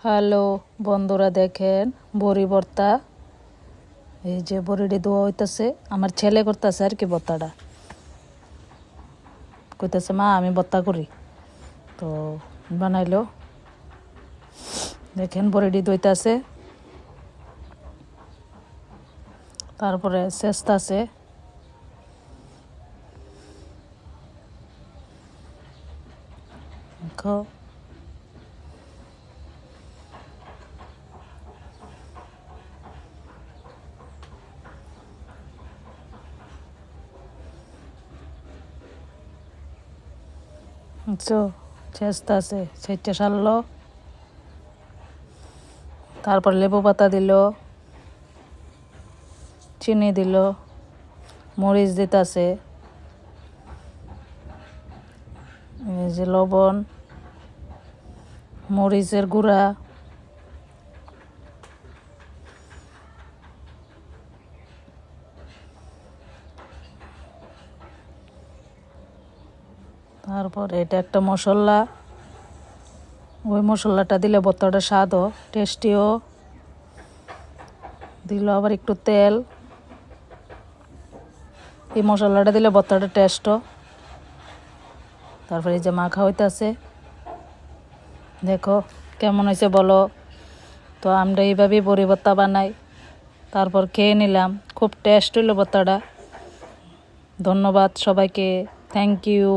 Hello বন্ধুরা, দেখেন বড়ি ভর্তা। এই যে বড়িটি ধোয়া হইতেছে, আমার ছেলে করতেছে আর কি ভর্তাটা। কইতেছে মা আমি ভর্তা করি, তো বানাইলো। দেখেন বড়িটি ধুইতেছে, তারপরে চেষ্টাছে। দেখো চেষ্টা আছে, সেটা সারলো। তারপর লেবু পাতা দিল, চিনি দিল, মরিচ দিতেছে, এই যে লবণ, মরিচের গুঁড়া, তারপর এটা একটা মশলা। ওই মশলাটা দিলে ভর্তাটা স্বাদও টেস্টিও। দিল আবার একটু তেল। এই মশলাটা দিলে ভর্তাটা টেস্টও। তারপরে এই যে মাখা হইতেছে, দেখো কেমন হয়েছে বলো। তো আমরা এইভাবেই বড়ি ভর্তা বানাই। তারপর খেয়ে নিলাম, খুব টেস্ট হইলো ভর্তাটা। ধন্যবাদ সবাইকে, থ্যাংক ইউ।